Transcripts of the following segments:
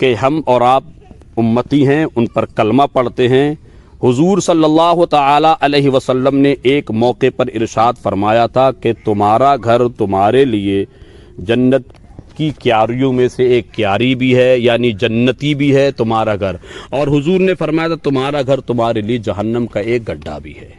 کہ ہم اور آپ امتی ہیں، ان پر کلمہ پڑھتے ہیں۔ حضور صلی اللہ تعالی علیہ وسلم نے ایک موقع پر ارشاد فرمایا تھا کہ تمہارا گھر تمہارے لیے جنت کی کیاریوں میں سے ایک کیاری بھی ہے، یعنی جنتی بھی ہے تمہارا گھر، اور حضور نے فرمایا تھا تمہارا گھر تمہارے لیے جہنم کا ایک گڈھا بھی ہے۔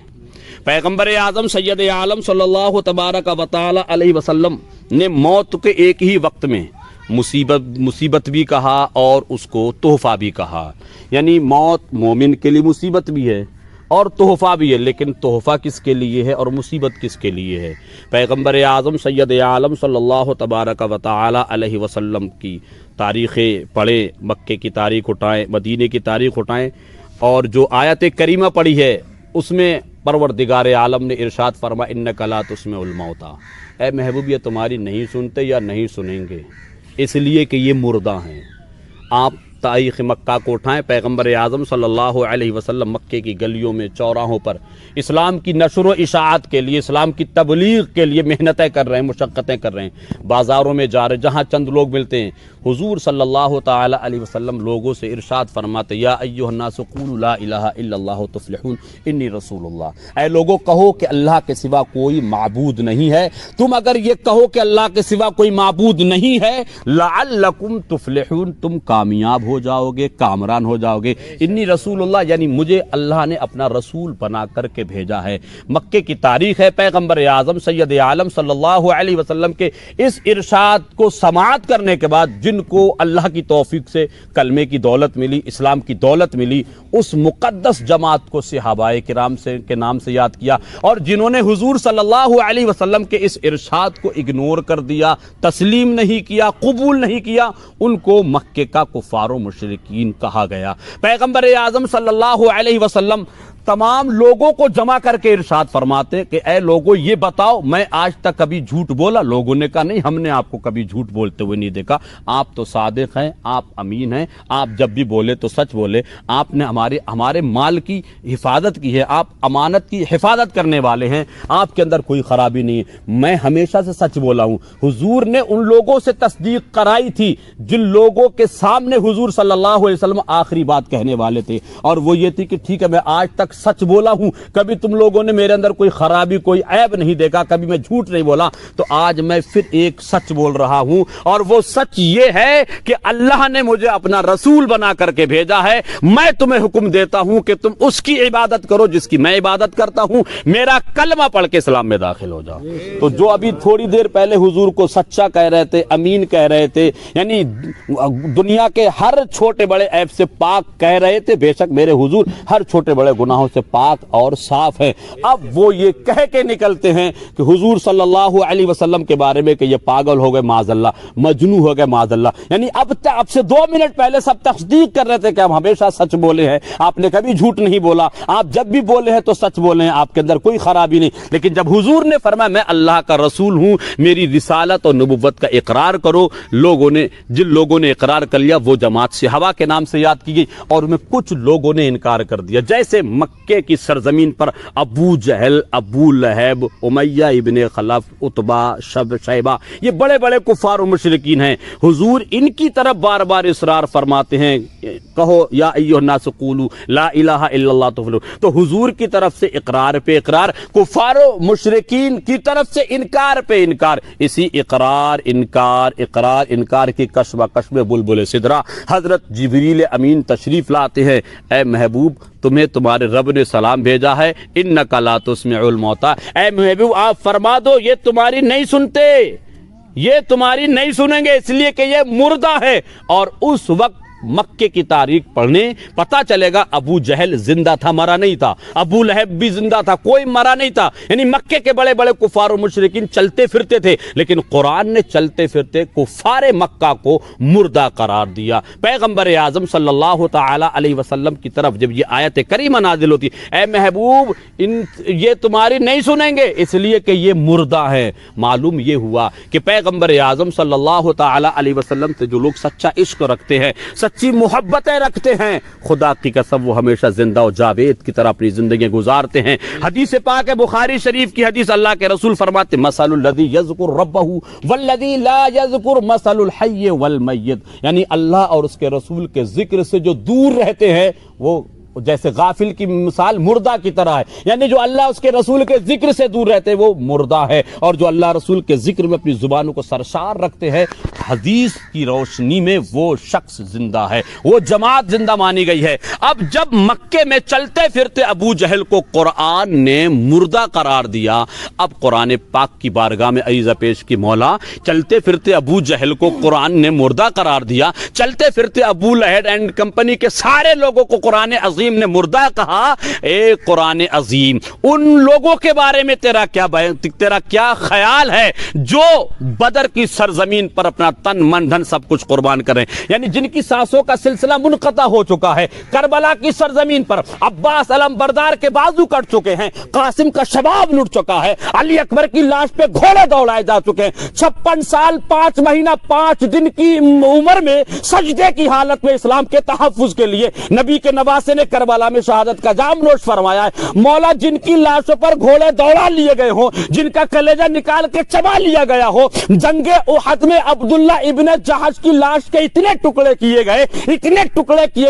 پیغمبر اعظم سید عالم صلی اللہ تبارک و تعالی علیہ وسلم نے موت کے ایک ہی وقت میں مصیبت بھی کہا اور اس کو تحفہ بھی کہا، یعنی موت مومن کے لیے مصیبت بھی ہے اور تحفہ بھی ہے، لیکن تحفہ کس کے لیے ہے اور مصیبت کس کے لیے ہے؟ پیغمبر اعظم سید عالم صلی اللہ تبارک و تعالی علیہ وسلم کی تاریخیں پڑھیں، مکے کی تاریخ اٹھائیں، مدینے کی تاریخ اٹھائیں، اور جو آیت کریمہ پڑھی ہے اس میں پروردگار عالم نے ارشاد فرمایا انک لا تسمع الموتیٰ، اے محبوب یہ تمہاری نہیں سنتے یا نہیں سنیں گے، اس لیے کہ یہ مردہ ہیں۔ آپ تاریخ مکہ کو اٹھائیں، پیغمبر اعظم صلی اللہ علیہ وسلم مکے کی گلیوں میں، چوراہوں پر اسلام کی نشر و اشاعت کے لیے، اسلام کی تبلیغ کے لیے محنتیں کر رہے ہیں، مشقتیں کر رہے ہیں، بازاروں میں جا رہے ہیں، جہاں چند لوگ ملتے ہیں، حضور صلی اللہ تعالی علیہ وسلم لوگوں سے ارشاد فرماتے یا ایھا الناس قولوا لا الہ الا اللہ تفلحون انی رسول اللہ، اے لوگوں کہو کہ اللہ کے سوا کوئی معبود نہیں ہے، تم اگر یہ کہو کہ اللہ کے سوا کوئی معبود نہیں ہے لعلکم تفلحون، تم کامیاب ہو جاؤ گے، کامران ہو جاؤ گے۔ انی رسول اللہ، یعنی مجھے اللہ نے اپنا رسول بنا کر کے بھیجا ہے۔ مکے کی تاریخ ہے، پیغمبر اعظم سید عالم صلی اللہ علیہ وسلم کے اس ارشاد کو سماعت کرنے کے بعد جن کو اللہ کی توفیق سے کلمے کی دولت ملی، اسلام کی دولت ملی، اس مقدس جماعت کو صحابہ کرام کے نام سے یاد کیا، اور جنہوں نے حضور صلی اللہ علیہ وسلم کے اس ارشاد کو اگنور کر دیا، تسلیم نہیں کیا، قبول نہیں کیا، ان کو مکے کا کفار و مشرکین کہا گیا۔ پیغمبر اعظم صلی اللہ علیہ وسلم تمام لوگوں کو جمع کر کے ارشاد فرماتے کہ اے لوگوں یہ بتاؤ میں آج تک کبھی جھوٹ بولا؟ لوگوں نے کہا نہیں، ہم نے آپ کو کبھی جھوٹ بولتے ہوئے نہیں دیکھا، آپ تو صادق ہیں، آپ امین ہیں، آپ جب بھی بولے تو سچ بولے، آپ نے ہمارے مال کی حفاظت کی ہے، آپ امانت کی حفاظت کرنے والے ہیں، آپ کے اندر کوئی خرابی نہیں ہے، میں ہمیشہ سے سچ بولا ہوں۔ حضور نے ان لوگوں سے تصدیق کرائی تھی جن لوگوں کے سامنے حضور صلی اللہ علیہ وسلم آخری بات کہنے والے تھے، اور وہ یہ تھی کہ ٹھیک ہے میں آج تک سچ بولا ہوں، کبھی تم لوگوں نے میرے اندر کوئی خرابی، کوئی عیب نہیں دیکھا، کبھی میں جھوٹ نہیں بولا، تو آج میں پھر ایک سچ بول رہا ہوں، اور وہ سچ یہ ہے کہ اللہ نے مجھے اپنا رسول بنا کر کے بھیجا ہے، میں تمہیں حکم دیتا ہوں کہ تم اس کی عبادت کرو جس کی میں عبادت کرتا ہوں، میرا کلمہ پڑھ کے اسلام میں داخل ہو جاؤ۔ تو جو ابھی تھوڑی دیر پہلے حضور کو سچا کہہ رہے تھے، امین کہہ رہے تھے، یعنی دنیا کے ہر چھوٹے بڑے عیب سے پاک کہہ رہے تھے، بے شک میرے حضور ہر چھوٹے بڑے گناہوں سے پاک اور صاف ہے، اب وہ یہ کہہ کے نکلتے ہیں کہ حضور صلی اللہ علیہ وسلم کے بارے میں کہ یہ پاگل ہو گئے معاذ اللہ، مجنون ہو گئے معاذ اللہ، یعنی اب سے 2 منٹ پہلے سب تصدیق کر رہے تھے کہ ہم ہمیشہ سچ بولے ہیں، آپ نے کبھی جھوٹ نہیں بولا، آپ جب بھی بولے ہیں تو سچ بولے ہیں، آپ کے اندر کوئی خرابی نہیں، لیکن جب حضور نے فرمایا میں اللہ کا رسول ہوں، میری رسالت اور نبوت کا اقرار کرو، جن لوگوں نے اقرار کر لیا وہ جماعت صحابہ کے نام سے یاد کی گئی، اور میں کچھ لوگوں نے انکار کر دیا، جیسے مکے کی سرزمین پر ابو جہل، ابو لہب، امیہ ابن خلف، عتبہ، شیبہ، یہ بڑے بڑے کفار و مشرکین ہیں، حضور ان کی طرف بار بار اصرار فرماتے ہیں کہو یا ایھا الناس قولوا لا الہ الا اللہ تفلحون، تو حضور کی طرف سے اقرار پہ اقرار، کفار و مشرکین کی طرف سے انکار پہ انکار، اسی اقرار انکار کی کش بکش میں بلبل سدرہ حضرت جبریل امین تشریف لاتے ہیں، اے محبوب تمہیں تمہارے رب نے سلام بھیجا ہے، انک لا تسمع الموتیٰ، اے محبوب آپ فرما دو یہ تمہاری نہیں سنتے، یہ تمہاری نہیں سنیں گے، اس لیے کہ یہ مردہ ہے۔ اور اس وقت مکے کی تاریخ پڑھنے پتہ چلے گا ابو جہل زندہ تھا، مرا نہیں تھا، ابو لہب بھی زندہ تھا، کوئی مرا نہیں تھا، یعنی مکے کے بڑے بڑے کفار و مشرکین چلتے پھرتے تھے، لیکن قرآن نے چلتے پھرتے کفار مکہ کو مردہ قرار دیا۔ پیغمبر اعظم صلی اللہ تعالی علیہ وسلم کی طرف جب یہ آیت کریمہ نازل ہوتی اے محبوب یہ تمہاری نہیں سنیں گے اس لیے کہ یہ مردہ ہے، معلوم یہ ہوا کہ پیغمبر اعظم صلی اللہ تعالی علیہ وسلم سے جو لوگ سچا عشق رکھتے ہیں، سچی محبتیں رکھتے ہیں، خدا کی قسم وہ ہمیشہ زندہ و جاوید کی طرح اپنی زندگی گزارتے ہیں۔ حدیث پاک ہے بخاری شریف کی حدیث، اللہ کے رسول فرماتے مثل الذی یذکر ربہ والذی لا یذکر مثل الحی والمیت، یعنی اللہ اور اس کے رسول کے ذکر سے جو دور رہتے ہیں وہ جیسے غافل کی مثال مردہ کی طرح ہے، یعنی جو اللہ اس کے رسول کے ذکر سے دور رہتے ہیں وہ مردہ ہے، اور جو اللہ رسول کے ذکر میں اپنی زبانوں کو سرشار رکھتے ہیں حدیث کی روشنی میں وہ شخص زندہ ہے، وہ جماعت زندہ مانی گئی ہے۔ اب جب مکے میں چلتے پھرتے ابو جہل کو قرآن نے مردہ قرار دیا، اب قرآن پاک کی بارگاہ میں عریضہ پیش کی، مولا چلتے پھرتے ابو جہل کو قرآن نے مردہ قرار دیا، چلتے پھرتے ابو لہب اینڈ کمپنی کے سارے لوگوں کو قرآن عظیم نے مردہ کہا، اے قرآن عظیم ان لوگوں کے بارے میں تیرا کیا خیال ہے جو بدر کی سرزمین پر اپنا تن من دھن سب کچھ قربان کریں، یعنی جن کی سانسوں کا سلسلہ منقطع ہو چکا ہے، کربلا کی سرزمین پر عباس علم بردار کے بازو کٹ چکے ہیں، قاسم کا شباب لٹ چکا ہے، علی اکبر کی لاش پہ گھوڑے دوڑائے جا چکے ہیں، 56 سال 5 مہینہ 5 دن کی عمر میں سجدے کی حالت میں اسلام کے تحفظ کے لیے نبی کے نواسے نے کربلا میں شہادت کا جام نوش فرمایا ہے۔ مولا جن کی لاشوں پر گھوڑے دوڑا لیے گئے ہوں، جن کا کلیجہ نکال کے چبا لیا گیا ہو، جنگ احد میں عبداللہ ابن جہش کی لاش کے اتنے ٹکڑے کیے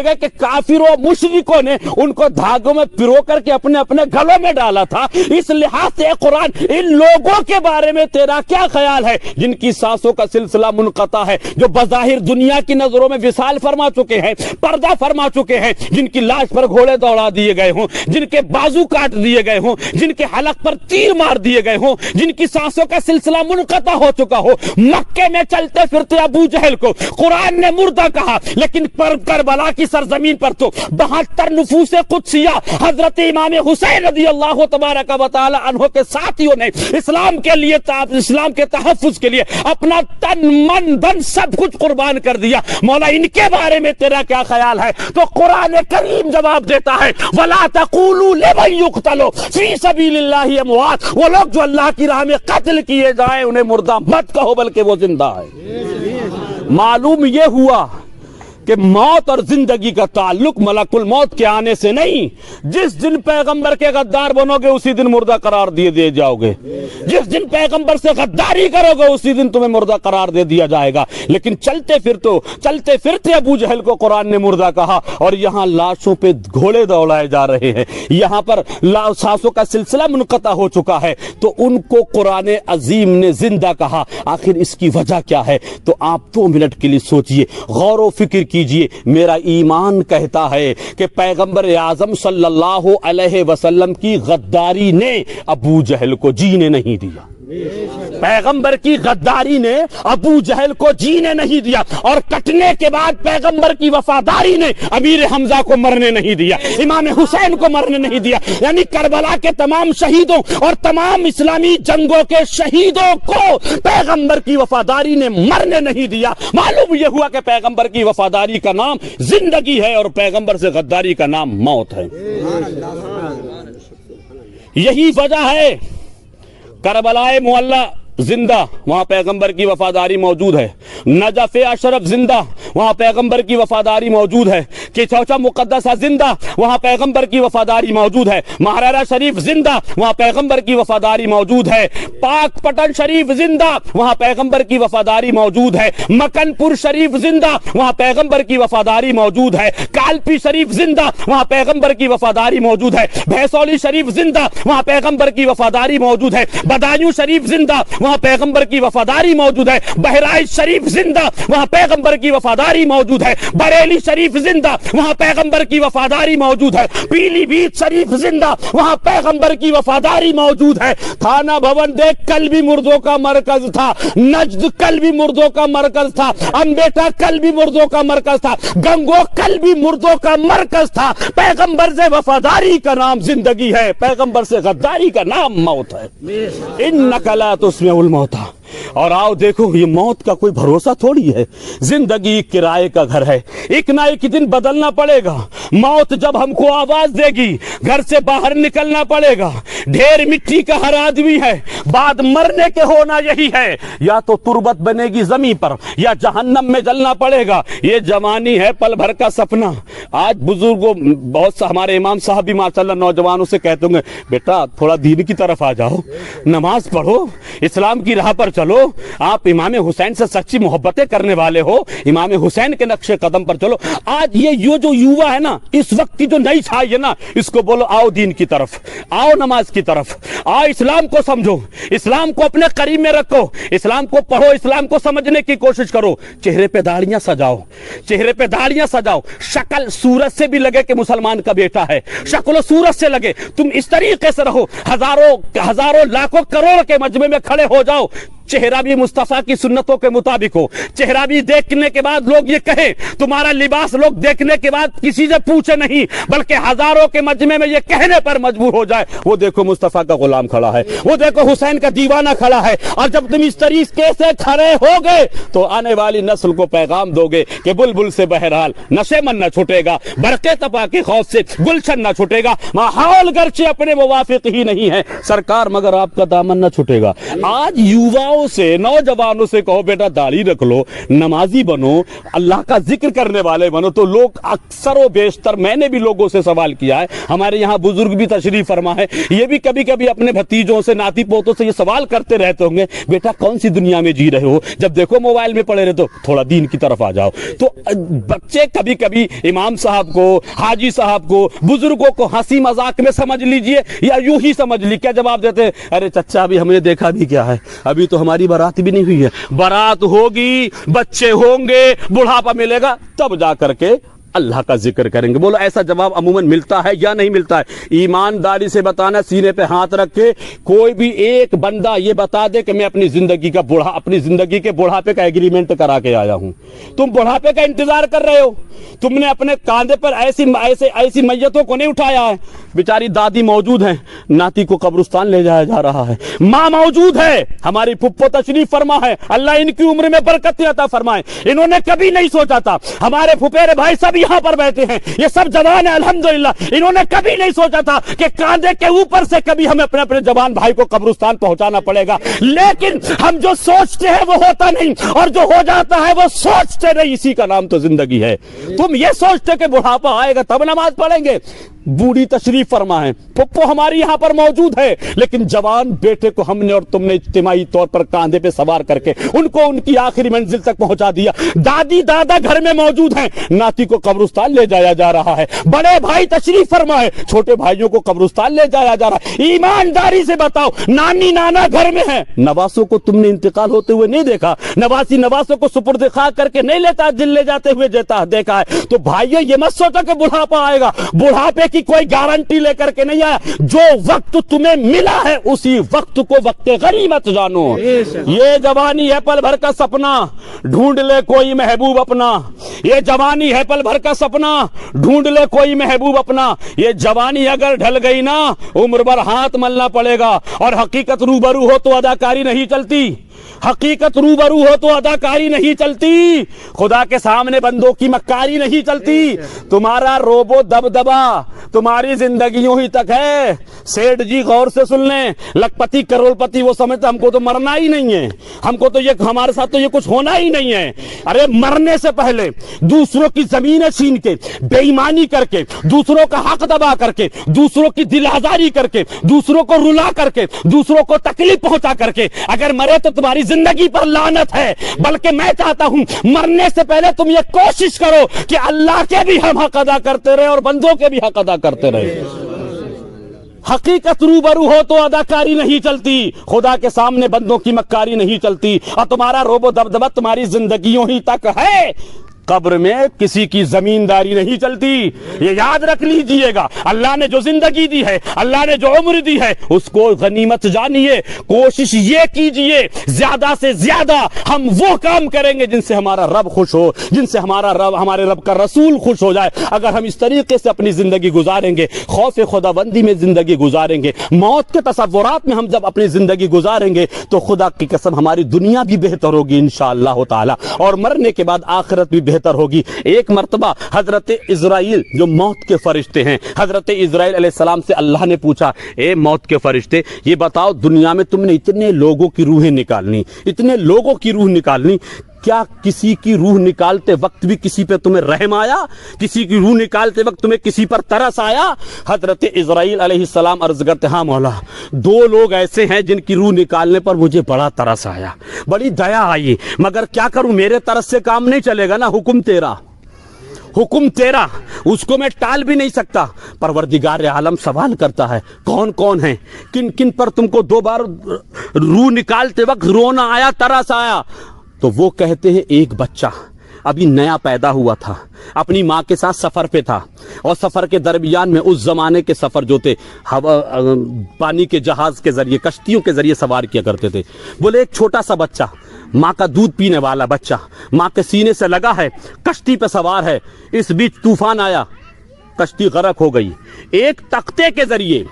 گئے کہ کافروں مشرکوں نے ان کو دھاگوں میں پرو کر کے اپنے اپنے گلوں میں ڈالا تھا۔ اس لحاظ سے قرآن ان لوگوں کے بارے میں تیرا کیا خیال ہے جن کی سانسوں کا سلسلہ منقطع ہے، جو بظاہر دنیا کی نظروں میں وصال فرما چکے ہیں، پردہ فرما چکے ہیں، جن کی لاش پر گھوڑے دوڑا دیے گئے ہوں، جن کے بازو کاٹ دیے گئے ہوں، جن کے حلق پر تیر مار دیے گئے ہوں، جن کی سانسوں کا سلسلہ منقطع ہو چکا ہو۔ مکے میں چلتے پھرتے ابو جہل کو قرآن نے مردہ کہا، لیکن کربلا کی سرزمین پر تو 72 نفوس قدسیہ حضرت امام حسین رضی اللہ تبارک و تعالی عنہ کے ساتھیوں نے اسلام کے تحفظ کے لیے اپنا تن من دھن سب کچھ قربان کر دیا۔ مولا ان کے بارے میں تیرا کیا خیال ہے؟ تو قرآن کریم جواب دیتا ہے وَلَا تَقُولُوا لِمَن يُقْتَلُ فِي سَبِيلِ اللَّهِ أَمْوَاتٌ، وہ لوگ جو اللہ کی راہ میں قتل کیے جائیں انہیں مردہ مت کہو بلکہ وہ زندہ ہے۔ معلوم یہ ہوا کہ موت اور زندگی کا تعلق ملک الموت کے آنے سے نہیں، جس دن پیغمبر کے غدار بنو گے اسی دن مردہ قرار دیے جاؤ گے، جس دن پیغمبر سے غداری کرو گے اسی دن تمہیں مردہ قرار دے دیا جائے گا۔ لیکن چلتے پھرتے ابو جہل کو قرآن نے مردہ کہا، اور یہاں لاشوں پہ گھوڑے دوڑائے جا رہے ہیں، یہاں پر سانسوں کا سلسلہ منقطع ہو چکا ہے، تو ان کو قرآن عظیم نے زندہ کہا۔ آخر اس کی وجہ کیا ہے؟ تو آپ 2 منٹ کے لیے سوچئے، غور و فکر کیجئے۔ میرا ایمان کہتا ہے کہ پیغمبر اعظم صلی اللہ علیہ وسلم کی غداری نے ابو جہل کو جینے نہیں دیا، پیغمبر کی غداری نے ابو جہل کو جینے نہیں دیا، اور کٹنے کے بعد پیغمبر کی وفاداری نے امیر حمزہ کو مرنے نہیں دیا، امام حسین کو مرنے نہیں دیا، یعنی کربلا کے تمام شہیدوں اور تمام اسلامی جنگوں کے شہیدوں کو پیغمبر کی وفاداری نے مرنے نہیں دیا۔ معلوم یہ ہوا کہ پیغمبر کی وفاداری کا نام زندگی ہے اور پیغمبر سے غداری کا نام موت ہے۔ یہی وجہ ہے کربلائے معلی زندہ، وہاں پیغمبر کی وفاداری موجود ہے، نجف اشرف زندہ، وہاں پیغمبر کی وفاداری موجود ہے، کہ چوچا مقدسہ زندہ، وہاں پیغمبر کی وفاداری موجود ہے، مہرارہ شریف زندہ، وہاں پیغمبر کی وفاداری موجود ہے، پاک پٹن شریف زندہ، وہاں پیغمبر کی وفاداری موجود ہے، مکن پور شریف زندہ، وہاں پیغمبر کی وفاداری موجود ہے، کالپی شریف زندہ، وہاں پیغمبر کی وفاداری موجود ہے، بھیسولی شریف زندہ، وہاں پیغمبر کی وفاداری موجود ہے، بدایوں شریف زندہ، وہاں پیغمبر کی وفاداری موجود ہے، بہرائچ شریف زندہ، وہاں پیغمبر کی وفاداری موجود ہے، بریلی شریف زندہ، وہاں پیغمبر کی وفاداری موجود ہے، پیلی بھیت شریف زندہ، وہاں پیغمبر کی وفاداری موجود ہے، تھانہ بھون دیکھ کل بھی مردوں کا مرکز تھا، نجد کل بھی مردوں کا مرکز تھا، امبیٹا کل بھی مردوں کا مرکز تھا، گنگو کل بھی مردوں کا مرکز تھا۔ پیغمبر سے وفاداری کا نام زندگی ہے، پیغمبر سے غداری کا نام موت ہے۔ انک لا تسمع الموتى اور آؤ دیکھو یہ موت کا کوئی بھروسہ تھوڑی ہے، زندگی کرائے کا گھر ہے، ایک نہ ایک دن بدلنا پڑے گا۔ موت جب ہم کو آواز دے گی گھر سے باہر نکلنا پڑے گا۔ ڈھیر مٹی کا ہر آدمی ہے، بعد مرنے کے ہونا یہی ہے، یا تو تربت بنے گی زمین پر یا جہنم میں جلنا پڑے گا۔ یہ جوانی ہے پل بھر کا سپنا۔ آج بزرگوں بہت سے ہمارے امام صاحب بھی ماشاءاللہ نوجوانوں سے کہتے ہوں گے بیٹا تھوڑا دین کی طرف آ جاؤ، نماز پڑھو، اسلام کی راہ پر چلو، آپ امام حسین سے سچی محبتیں کرنے والے ہو، امام حسین کے نقش قدم پر چلو۔ آج یہ جو یووا ہے نا، اس وقت کی جو نئی چھائی ہے نا، اس کو بولو آؤ دین کی طرف، آؤ نماز کی طرف، آؤ اسلام کو سمجھو، اسلام کو اپنے قریب میں رکھو، اسلام کو پڑھو، اسلام کو سمجھنے کی کوشش کرو۔ چہرے پہ داڑیاں سجاؤ، چہرے پہ داڑیاں سجاؤ، شکل صورت سے بھی لگے کہ مسلمان کا بیٹا ہے، شکل و صورت سے لگے، تم اس طریقے سے رہو، ہزاروں لاکھوں کروڑ کے مجمع میں کھڑے ہو جاؤ، چہرہ بھی مصطفیٰ کی سنتوں کے مطابق ہو، چہرہ بھی دیکھنے کے بعد لوگ یہ کہیں، تمہارا لباس لوگ دیکھنے کے بعد کسی سے پوچھے نہیں بلکہ ہزاروں کے مجمع میں یہ کہنے پر مجبور ہو جائے وہ دیکھو مصطفیٰ کا غلام کھڑا ہے، وہ دیکھو حسین کا دیوانہ کھڑا ہے۔ اور جب تم اس طریقے سے کھڑے ہو گئے تو آنے والی نسل کو پیغام دو گے کہ بلبل سے بہرحال نشے من نہ چھوٹے گا، برقے تپا کے خوف سے گلشن نہ چھوٹے گا، ماحول گرچہ اپنے موافق ہی نہیں ہے سرکار مگر آپ کا دامن نہ چھوٹے گا۔ آج یوواؤں سے، نوجوانوں سے کہو بیٹا داڑھی رکھ لو، نمازی بنو، اللہ کا ذکر کرنے والے بنو، تو لوگ اکثر و بیشتر، میں نے بھی لوگوں سے سوال کیا ہے، ہمارے یہاں بزرگ بھی تشریف فرما ہے، یہ بھی کبھی کبھی اپنے بھتیجوں سے، ناتی پوتوں سے یہ سوال کرتے رہتے ہوں گے بیٹا کون سی دنیا میں جی رہے ہو، جب دیکھو موبائل میں پڑے رہتے ہو، تھوڑا دین کی طرف آ جاؤ۔ تو بچے کبھی کبھی امام صاحب کو، حاجی صاحب کو، بزرگوں کو ہنسی مذاق میں سمجھ لیجئے یا یوں ہی سمجھ لی، کیا جواب دیتے ہیں؟ ارے چچا ابھی ہم نے دیکھا بھی کیا ہے، ابھی تو ہماری بارات بھی نہیں ہوئی ہے، بارات ہوگی، بچے ہوں گے، بڑھاپا ملے گا، تب جا کر کے اللہ کا ذکر کریں گے۔ بولو ایسا جواب عموماً ملتا ہے یا نہیں ملتا ہے؟ ایمانداری سے بتانا، سینے پہ ہاتھ رکھ کے، کوئی بھی ایک بندہ یہ بتا دے کہ میں اپنی زندگی کے بڑھاپے کا ایگریمنٹ کرا کے آیا ہوں۔ تم بڑھاپے کا انتظار کر رہے ہو، تم نے اپنے کاندھے پر ایسی میتوں کو نہیں اٹھایا ہے۔ بیچاری دادی موجود ہیں، ناتی کو قبرستان لے جایا جا رہا ہے، ماں موجود ہے، ہماری پھپھو تشریف فرما ہے، اللہ ان کی عمر میں برکت عطا فرمائے۔ انہوں نے کبھی نہیں سوچا تھا، ہمارے پھپھیرے بھائی سب یہاں پر بیٹھے ہیں، یہ سب جوان ہیں الحمدللہ، انہوں نے کبھی نہیں سوچا تھا کہ کاندھے کے اوپر سے کبھی ہمیں اپنے جوان بھائی کو قبرستان پہنچانا پڑے گا۔ لیکن ہم جو سوچتے ہیں وہ ہوتا نہیں، اور جو ہو جاتا ہے وہ سوچتے نہیں، اسی کا نام تو زندگی ہے۔ تم یہ سوچتے کہ بڑھاپا آئے گا تب نماز پڑھیں گے، بوڑھی تشریف فرما ہے، پھپھو ہماری یہاں پر موجود ہے، لیکن جوان بیٹے کو ہم نے اور تم نے اجتماعی طور پر کاندھے پہ سوار کر کے ان کو ان کی آخری منزل تک پہنچا دیا۔ دادی دادا گھر میں موجود ہیں، ناتی کو قبرستان لے جایا جا رہا ہے، بڑے بھائی تشریف فرما ہے، چھوٹے بھائیوں کو قبرستان لے جایا جا رہا ہے۔ ایمانداری سے بتاؤ، نانی نانا گھر میں ہیں، نواسوں کو تم نے انتقال ہوتے ہوئے نہیں دیکھا، نواسی نواسوں کو سپرد خاک کر کے نہیں لیتا، دل لے جاتے ہوئے دیکھا ہے۔ تو بھائیو یہ مت سوچا کہ بڑھاپا آئے گا، بڑھاپے کی کوئی گارنٹی لے کر کے نہیں آیا، جو وقت تمہیں ملا ہے اسی وقت کو وقت غنیمت جانو۔ یہ جوانی ہے پل بھر کا سپنا، ڈھونڈ لے کوئی محبوب اپنا، یہ جوانی ہے پل بھر کا سپنا، ڈھونڈ لے کوئی محبوب اپنا۔ یہ جوانی اگر ڈھل گئی نا عمر بھر ہاتھ ملنا پڑے گا، اور حقیقت روبرو ہو تو اداکاری نہیں چلتی، حقیقت روبرو ہو تو اداکاری نہیں چلتی، خدا کے سامنے بندوں کی مکاری نہیں چلتی۔ تمہارا روبو دبدبا تمہاری زندگیوں ہی تک ہے۔ سیٹھ جی غور سے سن لیں، لکھپتی کروڑ پتی وہ سمجھتا ہم کو تو مرنا ہی نہیں ہے، ہم کو تو یہ ہمارے ساتھ تو یہ کچھ ہونا ہی نہیں ہے۔ ارے مرنے سے پہلے دوسروں کی زمینیں چھین کے، بے ایمانی کر کے، دوسروں کا حق دبا کر کے، دوسروں کی دل آزاری کر کے، دوسروں کو رلا کر کے، دوسروں کو تکلیف پہنچا کر کے اگر مرے تو تمہاری زندگی پر لعنت ہے۔ بلکہ میں چاہتا ہوں مرنے سے پہلے تم یہ کوشش کرو کہ اللہ کے بھی ہم حق ادا کرتے رہے اور بندوں کے بھی حق ادا کرتے رہے۔ حقیقت روبرو ہو تو اداکاری نہیں چلتی، خدا کے سامنے بندوں کی مکاری نہیں چلتی، اور تمہارا روب و دبدبہ تمہاری زندگیوں ہی تک ہے۔ قبر میں کسی کی زمینداری نہیں چلتی، یہ یاد رکھ لیجئے گا۔ اللہ نے جو زندگی دی ہے، اللہ نے جو عمر دی ہے، اس کو غنیمت جانیے۔ کوشش یہ کیجئے زیادہ سے زیادہ ہم وہ کام کریں گے جن سے ہمارا رب خوش ہو، جن سے ہمارے رب کا رسول خوش ہو جائے۔ اگر ہم اس طریقے سے اپنی زندگی گزاریں گے، خوف خداوندی میں زندگی گزاریں گے، موت کے تصورات میں ہم جب اپنی زندگی گزاریں گے، تو خدا کی قسم ہماری دنیا بھی بہتر ہوگی انشاءاللہ تعالی، اور مرنے کے بعد آخرت بھی بہتر ہوگی۔ ایک مرتبہ حضرت اسرائیل جو موت کے فرشتے ہیں، حضرت اسرائیل علیہ السلام سے اللہ نے پوچھا، اے موت کے فرشتے، یہ بتاؤ دنیا میں تم نے اتنے لوگوں کی روحیں نکالنی، اتنے لوگوں کی روح نکالنی، کیا کسی کی روح نکالتے وقت بھی کسی پہ تمہیں رحم آیا؟ کسی کی روح نکالتے وقت تمہیں کسی پر ترس آیا؟ حضرت اسرائیل علیہ السلام عرض کرتے، ہاں مولا، دو لوگ ایسے ہیں جن کی روح نکالنے پر مجھے بڑا ترس آیا، بڑی دیا آئی، مگر کیا کروں، میرے ترس سے کام نہیں چلے گا نا، حکم تیرا، حکم تیرا، اس کو میں ٹال بھی نہیں سکتا۔ پروردگار عالم سوال کرتا ہے، کون کون ہیں، کن کن پر تم کو دو بار روح نکالتے وقت رونا آیا، ترس آیا؟ تو وہ کہتے ہیں، ایک بچہ ابھی نیا پیدا ہوا تھا، اپنی ماں کے ساتھ سفر پہ تھا، اور سفر کے درمیان میں اس زمانے کے سفر جو تھے پانی کے جہاز کے ذریعے، کشتیوں کے ذریعے سوار کیا کرتے تھے۔ بولے ایک چھوٹا سا بچہ، ماں کا دودھ پینے والا بچہ، ماں کے سینے سے لگا ہے، کشتی پہ سوار ہے، اس بیچ طوفان آیا، کشتی غرق ہو گئی۔ ایک تختے کے ذریعے،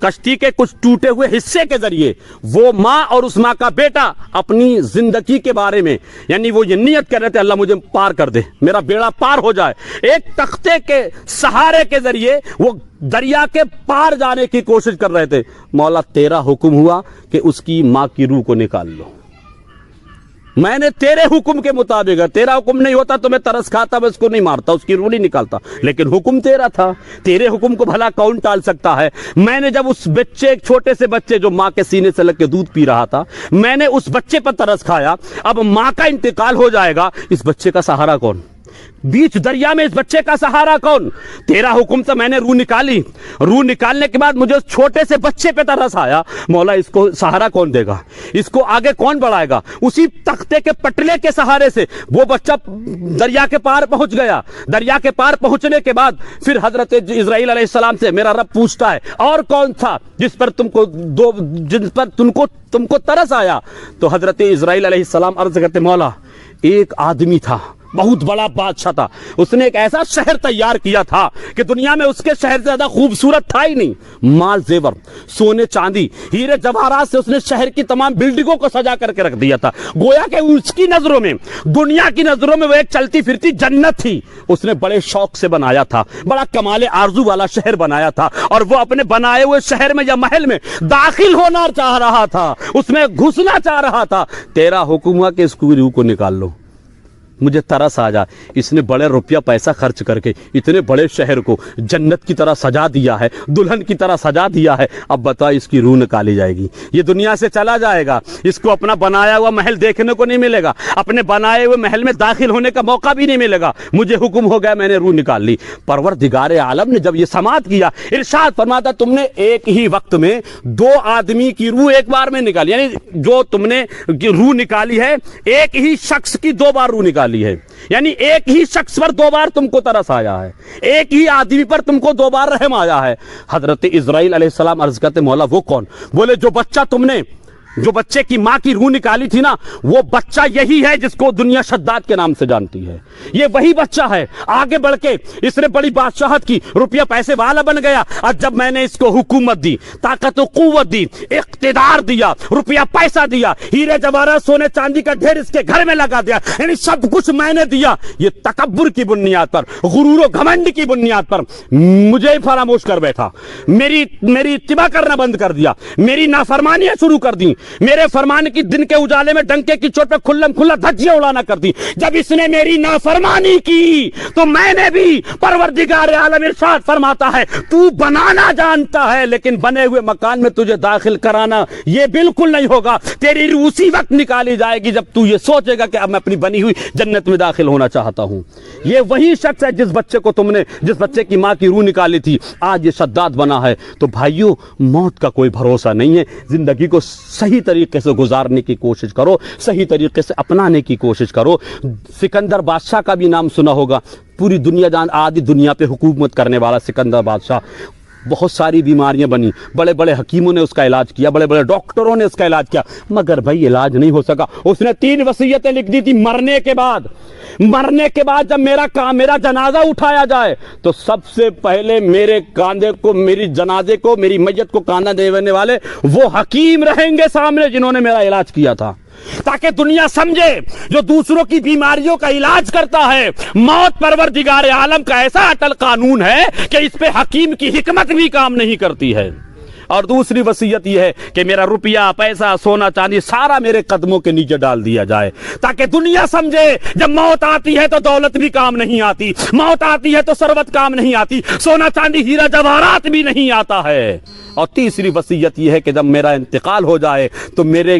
کشتی کے کچھ ٹوٹے ہوئے حصے کے ذریعے، وہ ماں اور اس ماں کا بیٹا اپنی زندگی کے بارے میں، یعنی وہ یہ نیت کر رہے تھے، اللہ مجھے پار کر دے، میرا بیڑا پار ہو جائے۔ ایک تختے کے سہارے کے ذریعے وہ دریا کے پار جانے کی کوشش کر رہے تھے۔ مولا تیرا حکم ہوا کہ اس کی ماں کی روح کو نکال لو، میں نے تیرے حکم کے مطابق، تیرا حکم نہیں ہوتا تو میں ترس کھاتا، میں اس کو نہیں مارتا، اس کی روح نہیں نکالتا، لیکن حکم تیرا تھا، تیرے حکم کو بھلا کون ٹال سکتا ہے؟ میں نے جب اس بچے، ایک چھوٹے سے بچے جو ماں کے سینے سے لگ کے دودھ پی رہا تھا، میں نے اس بچے پر ترس کھایا، اب ماں کا انتقال ہو جائے گا، اس بچے کا سہارا کون؟ بیچ دریا میں اس بچے کا سہارا کون؟ تیرا حکم سے میں نے روح نکالی، روح نکالنے کے بعد مجھے اس چھوٹے سے بچے پہ ترس آیا، مولا اس کو سہارا کون دے گا، اس کو آگے کون بڑھائے گا؟ اسی تختے کے پٹلے کے سہارے سے وہ بچہ دریا کے پار پہنچ گیا۔ دریا کے پار پہنچنے کے بعد پھر حضرت اسرائیل علیہ السلام سے میرا رب پوچھتا ہے، اور کون تھا جس پر تم کو ترس آیا؟ تو حضرت اسرائیل علیہ السلام عرض کرتے، مولا ایک آدمی تھا، بہت بڑا بادشاہ تھا، اس نے ایک ایسا شہر تیار کیا تھا کہ دنیا میں اس کے شہر سے زیادہ خوبصورت تھا ہی نہیں، مال زیور، سونے چاندی، ہیرے جواہرات سے اس نے شہر کی تمام بلڈنگوں کو سجا کر کے رکھ دیا تھا، گویا کہ اس کی نظروں میں، دنیا کی نظروں میں وہ ایک چلتی پھرتی جنت تھی۔ اس نے بڑے شوق سے بنایا تھا، بڑا کمال آرزو والا شہر بنایا تھا، اور وہ اپنے بنائے ہوئے شہر میں یا محل میں داخل ہونا چاہ رہا تھا، اس میں گھسنا چاہ رہا تھا۔ تیرا حکم ہوا کہ اس کی روح کو نکال لو، مجھے ترس آ جا۔ اس نے بڑے روپیہ پیسہ خرچ کر کے اتنے بڑے شہر کو جنت کی طرح سجا دیا ہے، دلہن کی طرح سجا دیا ہے، اب بتا اس کی روح نکالی جائے گی، یہ دنیا سے چلا جائے گا، اس کو اپنا بنایا ہوا محل دیکھنے کو نہیں ملے گا، اپنے بنائے ہوئے محل میں داخل ہونے کا موقع بھی نہیں ملے گا۔ مجھے حکم ہو گیا، میں نے روح نکال لی۔ پروردگار عالم نے جب یہ سماعت کیا، ارشاد فرماتا، تم نے ایک ہی وقت میں دو آدمی کی روح ایک بار میں نکالی، یعنی جو تم نے روح نکالی ہے، ایک ہی شخص کی دو بار روح نکالی ہے، یعنی ایک ہی شخص پر دو بار تم کو ترس آیا ہے، ایک ہی آدمی پر تم کو دو بار رحم آیا ہے۔ حضرت اسرائیل علیہ السلام عرض کرتے، مولا وہ کون؟ بولے جو بچہ تم نے، جو بچے کی ماں کی روح نکالی تھی نا، وہ بچہ یہی ہے جس کو دنیا شداد کے نام سے جانتی ہے، یہ وہی بچہ ہے۔ آگے بڑھ کے اس نے بڑی بادشاہت کی، روپیہ پیسے والا بن گیا، اور جب میں نے اس کو حکومت دی، طاقت و قوت دی، اقتدار دیا، روپیہ پیسہ دیا، ہیرے جواہرات سونے چاندی کا ڈھیر اس کے گھر میں لگا دیا، یعنی سب کچھ میں نے دیا، یہ تکبر کی بنیاد پر، غرور و گھمنڈ کی بنیاد پر مجھے فراموش کر بیٹھا، میری اتباع کرنا بند کر دیا، میری نافرمانیاں شروع کر دی، میرے فرمان کی دن کے اجالے میں ڈنکے کی چوٹ پہ کھلم کھلا دھجیاں اڑانا کر دی۔ جب اس نے میری نافرمانی کی تو میں نے بھی، پروردگار عالم ارشاد فرماتا ہے، تو بنانا جانتا ہے لیکن بنے ہوئے مکان میں تجھے داخل کرانا یہ بالکل نہیں ہوگا، تیری روح اسی وقت نکالی جائے گی جب تو یہ سوچے گا کہ اب میں اپنی بنی ہوئی جنت میں داخل ہونا چاہتا ہوں۔ یہ وہی شخص ہے جس بچے کی ماں کی روح نکالی تھی، آج یہ شداد بنا ہے۔ تو بھائیو، موت کا کوئی بھروسہ نہیں ہے، زندگی کو صحیح صحیح طریقے سے گزارنے کی کوشش کرو، صحیح طریقے سے اپنانے کی کوشش کرو۔ سکندر بادشاہ کا بھی نام سنا ہوگا، پوری دنیا آدھی دنیا پہ حکومت کرنے والا سکندر بادشاہ۔ بہت ساری بیماریاں بنی، بڑے بڑے حکیموں نے اس کا علاج کیا، بڑے بڑے ڈاکٹروں نے اس کا علاج کیا، مگر بھائی علاج نہیں ہو سکا۔ اس نے 3 وصیتیں لکھ دی تھی مرنے کے بعد جب میرا جنازہ اٹھایا جائے تو سب سے پہلے میرے کاندھے کو، میری جنازے کو، میری میت کو کاندھا دینے والے وہ حکیم رہیں گے سامنے جنہوں نے میرا علاج کیا تھا، تاکہ دنیا سمجھے جو دوسروں کی بیماریوں کا علاج کرتا ہے، موت پروردگار عالم کا ایسا اٹل قانون ہے کہ اس پہ حکیم کی حکمت بھی کام نہیں کرتی ہے۔ اور دوسری وصیت یہ ہے کہ میرا روپیہ، پیسہ، سونا چاندی سارا میرے قدموں کے نیچے ڈال دیا جائے، تاکہ دنیا سمجھے جب موت آتی ہے تو دولت بھی کام نہیں آتی، موت آتی ہے تو ثروت کام نہیں آتی، سونا چاندی ہیرا جواہرات بھی نہیں آتا ہے۔ اور تیسری وصیت یہ ہے کہ جب میرا انتقال ہو جائے تو میرے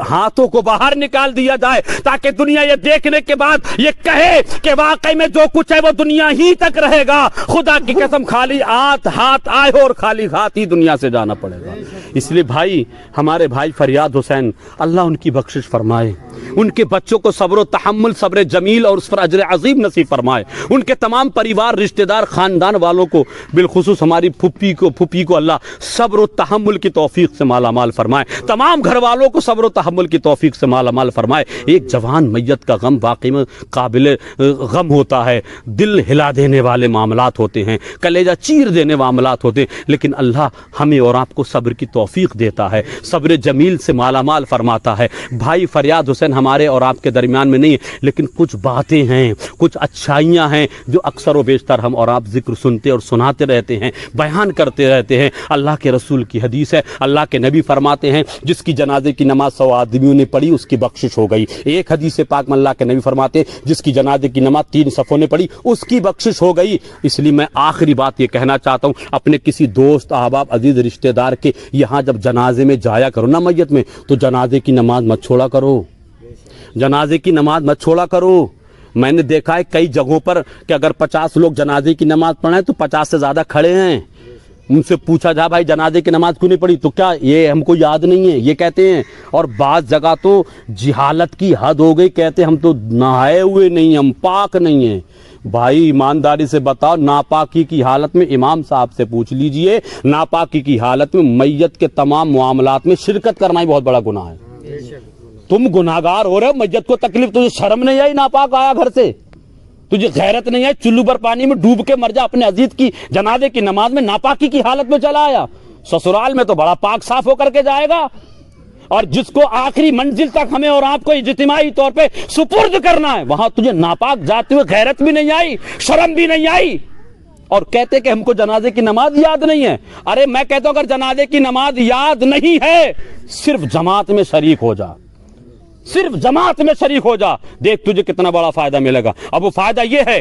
ہاتھوں کو باہر نکال دیا جائے، تاکہ دنیا یہ دیکھنے کے بعد یہ کہے کہ واقعی میں جو کچھ ہے وہ دنیا ہی تک رہے گا، خدا کی قسم خالی ہاتھ آئے اور خالی ہاتھ ہی دنیا سے جانا پڑے گا۔ اس لیے بھائی، ہمارے بھائی فریاد حسین، اللہ ان کی بخشش فرمائے، ان کے بچوں کو صبر و تحمل، صبر جمیل اور اس پر اجر عظیم نصیب فرمائے، ان کے تمام پریوار، رشتہ دار، خاندان والوں کو، بالخصوص ہماری پھپھی کو اللہ صبر و تحمل کی توفیق سے مالا مال فرمائے، تمام گھر والوں کو صبر و تحمل کی توفیق سے مالا مال فرمائے۔ ایک جوان میت کا غم واقعی میں قابل غم ہوتا ہے، دل ہلا دینے والے معاملات ہوتے ہیں، کلیجہ چیر دینے معاملات ہوتے ہیں، لیکن اللہ ہمیں اور آپ کو صبر کی توفیق دیتا ہے، صبر جمیل سے مالا مال فرماتا ہے۔ بھائی فریاد حسین ہمارے اور آپ کے درمیان میں نہیں ہے، لیکن کچھ باتیں ہیں، کچھ اچھائیاں ہیں جو اکثر و بیشتر ہم اور آپ ذکر سنتے اور سناتے رہتے ہیں، بیان کرتے رہتے ہیں۔ اللہ کے رسول کی حدیث ہے، اللہ کے نبی فرماتے ہیں جس کی جنازے کی نماز 100 آدمیوں نے پڑھی اس کی بخشش ہو گئی۔ ایک حدیث پاک میں اللہ کے نبی فرماتے ہیں جس کی جنازے کی نماز 3 صفوں نے پڑھی اس کی بخشش ہو گئی۔ اس لیے میں آخری بات یہ کہنا چاہتا ہوں، اپنے کسی دوست، احباب، عزیز رشتہ دار کے یہاں جب جنازے میں جایا کرو نا، میت میں، تو جنازے کی نماز مت چھوڑا کرو، جنازے کی نماز مت چھوڑا کرو۔ میں نے دیکھا ہے کئی جگہوں پر کہ اگر 50 لوگ جنازے کی نماز پڑھیں تو 50 سے زیادہ کھڑے ہیں۔ ان سے پوچھا جا بھائی جنازے کی نماز کیوں نہیں پڑھی، تو کیا یہ ہم کو یاد نہیں ہے، یہ کہتے ہیں۔ اور بعض جگہ تو جہالت کی حد ہو گئی، کہتے ہم تو نہائے ہوئے نہیں، ہم پاک نہیں ہیں۔ بھائی ایمانداری سے بتاؤ، ناپاکی کی حالت میں امام صاحب سے پوچھ لیجئے، ناپاکی کی حالت میں میت کے تمام معاملات میں شرکت کرنا ہی بہت بڑا گناہ ہے۔ تم گناہگار ہو رہے ہو، میت کو تکلیف، تجھے شرم نہیں آئی ناپاک آیا گھر سے، تجھے غیرت نہیں ہے، چلو پر پانی میں ڈوب کے مر جا، اپنے عزیز کی جنازے کی نماز میں ناپاکی کی حالت میں چلا آیا۔ سسرال میں تو بڑا پاک صاف ہو کر کے جائے گا، اور جس کو آخری منزل تک ہمیں اور آپ کو اجتماعی طور پہ سپرد کرنا ہے، وہاں تجھے ناپاک جاتے ہوئے غیرت بھی نہیں آئی، شرم بھی نہیں آئی، اور کہتے کہ ہم کو جنازے کی نماز یاد نہیں ہے۔ ارے میں کہتا ہوں اگر جنازے کی نماز یاد نہیں ہے، صرف جماعت میں شریک ہو جا، صرف جماعت میں شریک ہو جا، دیکھ تجھے کتنا بڑا فائدہ ملے گا۔ اب وہ فائدہ یہ ہے،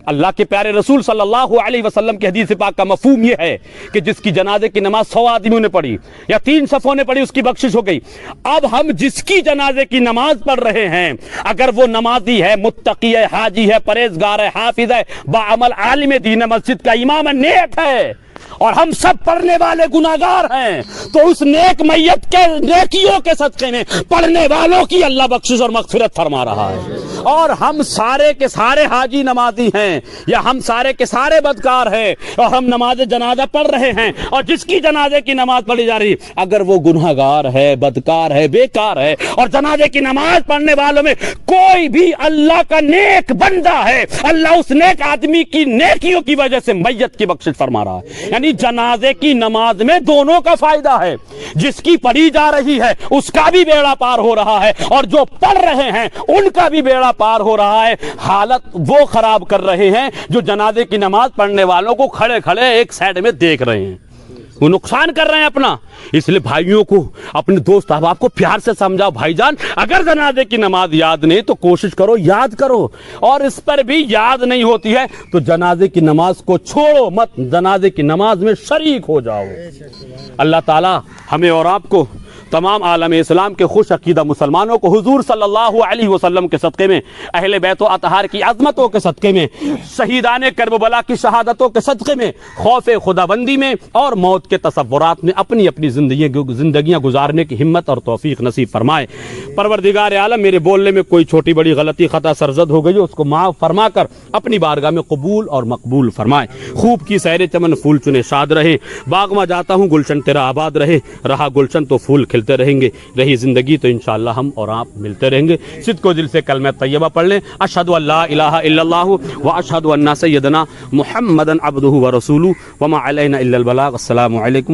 اللہ کے پیارے رسول صلی اللہ علیہ وسلم کی حدیث پاک کا مفہوم یہ ہے کہ جس کی جنازے کی نماز 100 آدمیوں نے پڑھی یا 3 صفوں نے پڑھی اس کی بخشش ہو گئی۔ اب ہم جس کی جنازے کی نماز پڑھ رہے ہیں، اگر وہ نمازی ہے، متقی ہے، حاجی ہے، پرہیزگار ہے، حافظ ہے، باعمل عالم دین مسجد کا امام ہے، نیک ہے، اور ہم سب پڑھنے والے گناہگار ہیں، تو اس نیک میت کے نیکیوں کے صدقے میں پڑھنے والوں کی اللہ بخشش اور مغفرت فرما رہا ہے۔ اور ہم سارے کے سارے حاجی نمازی ہیں یا ہم سارے کے سارے بدکار ہیں اور ہم نماز جنازہ پڑھ رہے ہیں، اور جس کی جنازے کی نماز پڑھی جا رہی اگر وہ گناہگار ہے، بدکار ہے، بیکار ہے، اور جنازے کی نماز پڑھنے والوں میں کوئی بھی اللہ کا نیک بندہ ہے، اللہ اس نیک آدمی کی نیکیوں کی وجہ سے میت کی بخشش فرما رہا ہے۔ یعنی جنازے کی نماز میں دونوں کا فائدہ ہے، جس کی پڑھی جا رہی ہے اس کا بھی بیڑا پار ہو رہا ہے، اور جو پڑھ رہے ہیں ان کا بھی بیڑا پار ہو رہا ہے۔ حالت وہ خراب کر رہے ہیں جو جنازے کی نماز پڑھنے والوں کو کھڑے کھڑے ایک سائڈ میں دیکھ رہے ہیں، وہ نقصان کر رہے ہیں اپنا۔ اس لیے بھائیوں کو، اپنے دوست احباب کو پیار سے سمجھاؤ، بھائی جان اگر جنازے کی نماز یاد نہیں تو کوشش کرو یاد کرو، اور اس پر بھی یاد نہیں ہوتی ہے تو جنازے کی نماز کو چھوڑو مت، جنازے کی نماز میں شریک ہو جاؤ۔ اللہ تعالی ہمیں اور آپ کو تمام عالم اسلام کے خوش عقیدہ مسلمانوں کو حضور صلی اللہ علیہ وسلم کے صدقے میں، اہل بیت و اطہار کی عظمتوں کے صدقے میں، شہیدان کربلا کی شہادتوں کے صدقے میں، خوف خدا بندی میں اور موت کے تصورات میں اپنی اپنی زندگیاں گزارنے کی ہمت اور توفیق نصیب فرمائے۔ پروردگار عالم میرے بولنے میں کوئی چھوٹی بڑی غلطی خطا سرزد ہو گئی، اس کو معاف فرما کر اپنی بارگاہ میں قبول اور مقبول فرمائے۔ خوب کی سیر چمن پھول چنے شاد رہے، باغ میں جاتا ہوں گلشن تیرا آباد رہے، رہا گلشن تو پھول کھلتے رہیں گے، رہی زندگی تو انشاءاللہ ہم اور آپ ملتے رہیں گے۔ صدق و دل سے کلمہ طیبہ پڑھ لیں، اشہد ان لا الہ الا اللہ و اشہد ان سیدنا محمدا عبدہ و رسولہ وما علینا الا البلاغ۔ السلام علیکم۔